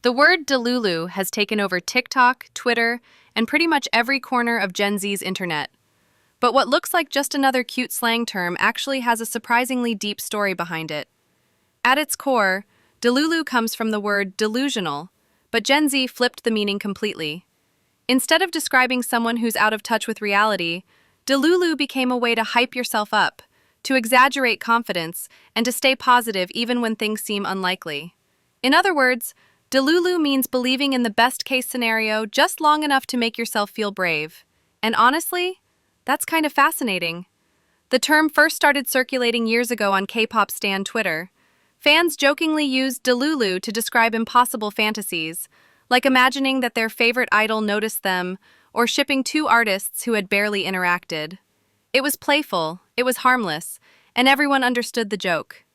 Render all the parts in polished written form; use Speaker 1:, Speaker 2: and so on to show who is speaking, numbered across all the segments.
Speaker 1: The word Delulu has taken over TikTok, Twitter, and pretty much every corner of Gen Z's internet. But what looks like just another cute slang term actually has a surprisingly deep story behind it. At its core, Delulu comes from the word delusional, but Gen Z flipped the meaning completely. Instead of describing someone who's out of touch with reality, Delulu became a way to hype yourself up, to exaggerate confidence, and to stay positive even when things seem unlikely. In other words, Delulu means believing in the best-case scenario just long enough to make yourself feel brave. And honestly, that's kind of fascinating. The term first started circulating years ago on K-pop stan Twitter. Fans jokingly used Delulu to describe impossible fantasies, like imagining that their favorite idol noticed them, or shipping two artists who had barely interacted. It was playful, it was harmless, and everyone understood the joke.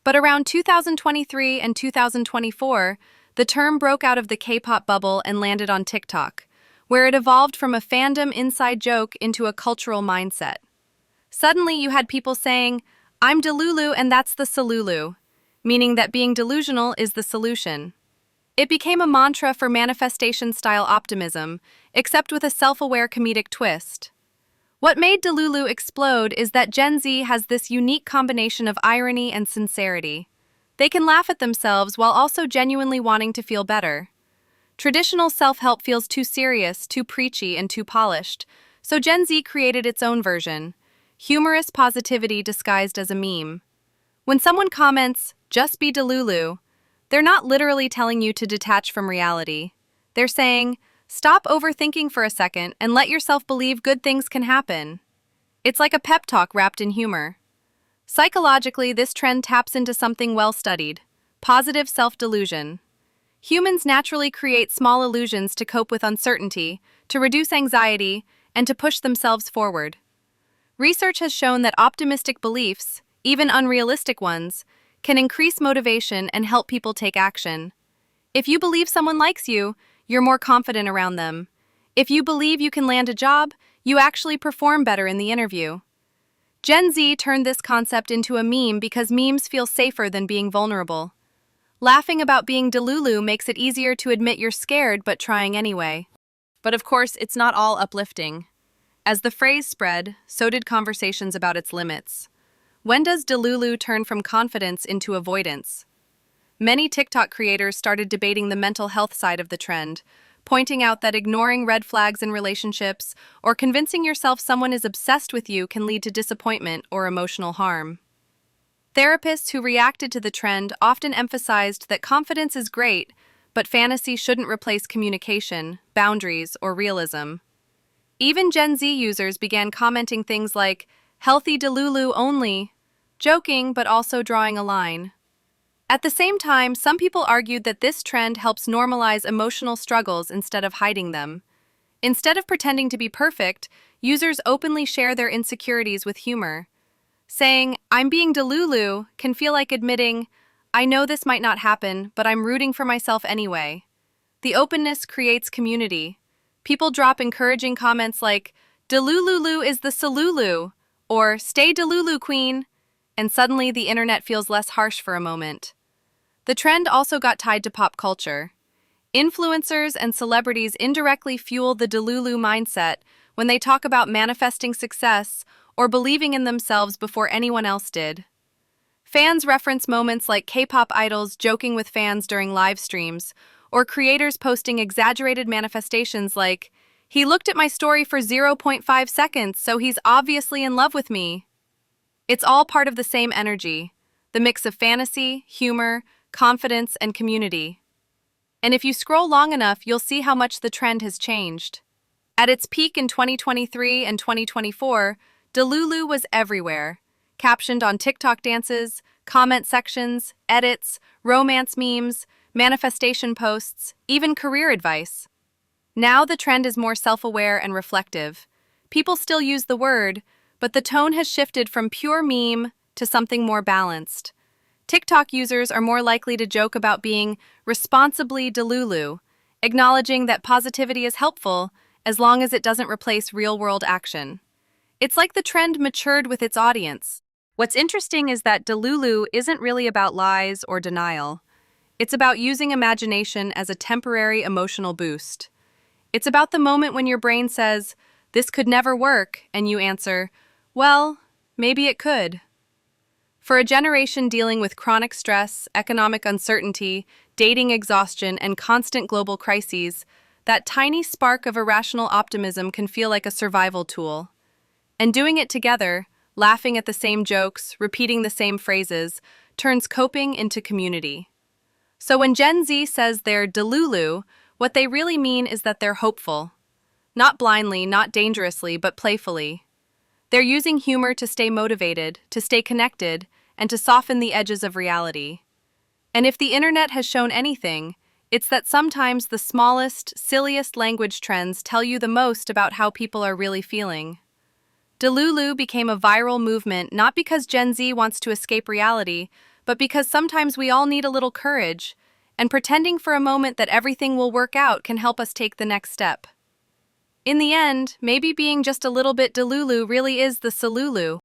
Speaker 1: But around 2023 and 2024, the term broke out of the K-pop bubble and landed on TikTok, where it evolved from a fandom inside joke into a cultural mindset. Suddenly, you had people saying, "I'm Delulu and that's the solulu," meaning that being delusional is the solution. It became a mantra for manifestation-style optimism, except with a self-aware comedic twist. What made Delulu explode is that Gen Z has this unique combination of irony and sincerity. They can laugh at themselves while also genuinely wanting to feel better. Traditional self-help feels too serious, too preachy, and too polished, so Gen Z created its own version, humorous positivity disguised as a meme. When someone comments, "Just be Delulu," they're not literally telling you to detach from reality. They're saying, "Stop overthinking for a second and let yourself believe good things can happen." It's like a pep talk wrapped in humor. Psychologically, this trend taps into something well-studied: positive self-delusion. Humans naturally create small illusions to cope with uncertainty, to reduce anxiety, and to push themselves forward. Research has shown that optimistic beliefs, even unrealistic ones, can increase motivation and help people take action. If you believe someone likes you, you're more confident around them. If you believe you can land a job, you actually perform better in the interview. Gen Z turned this concept into a meme because memes feel safer than being vulnerable. Laughing about being Delulu makes it easier to admit you're scared but trying anyway. But of course, it's not all uplifting. As the phrase spread, so did conversations about its limits. When does Delulu turn from confidence into avoidance? Many TikTok creators started debating the mental health side of the trend, pointing out that ignoring red flags in relationships or convincing yourself someone is obsessed with you can lead to disappointment or emotional harm. Therapists who reacted to the trend often emphasized that confidence is great, but fantasy shouldn't replace communication, boundaries, or realism. Even Gen Z users began commenting things like, "Healthy Delulu only," joking but also drawing a line. At the same time, some people argued that this trend helps normalize emotional struggles instead of hiding them. Instead of pretending to be perfect, users openly share their insecurities with humor. Saying, "I'm being Delulu," can feel like admitting, "I know this might not happen, but I'm rooting for myself anyway." The openness creates community. People drop encouraging comments like, "Delululu is the solulu," or "Stay Delulu, Queen," and suddenly the internet feels less harsh for a moment. The trend also got tied to pop culture. Influencers and celebrities indirectly fuel the Delulu mindset when they talk about manifesting success or believing in themselves before anyone else did. Fans reference moments like K-pop idols joking with fans during live streams, or creators posting exaggerated manifestations like, "He looked at my story for 0.5 seconds, so he's obviously in love with me." It's all part of the same energy, the mix of fantasy, humor, confidence, and community. And if you scroll long enough, you'll see how much the trend has changed. At its peak in 2023 and 2024, Delulu was everywhere, captioned on TikTok dances, comment sections, edits, romance memes, manifestation posts, even career advice. Now the trend is more self-aware and reflective. People still use the word, but the tone has shifted from pure meme to something more balanced. TikTok users are more likely to joke about being responsibly Delulu, acknowledging that positivity is helpful as long as it doesn't replace real-world action. It's like the trend matured with its audience. What's interesting is that Delulu isn't really about lies or denial. It's about using imagination as a temporary emotional boost. It's about the moment when your brain says, "This could never work," and you answer, "Well, maybe it could." For a generation dealing with chronic stress, economic uncertainty, dating exhaustion, and constant global crises, that tiny spark of irrational optimism can feel like a survival tool. And doing it together, laughing at the same jokes, repeating the same phrases, turns coping into community. So when Gen Z says they're Delulu, what they really mean is that they're hopeful. Not blindly, not dangerously, but playfully. They're using humor to stay motivated, to stay connected, and to soften the edges of reality. And if the internet has shown anything, it's that sometimes the smallest, silliest language trends tell you the most about how people are really feeling. Delulu became a viral movement not because Gen Z wants to escape reality, but because sometimes we all need a little courage, and pretending for a moment that everything will work out can help us take the next step. In the end, maybe being just a little bit Delulu really is the solulu.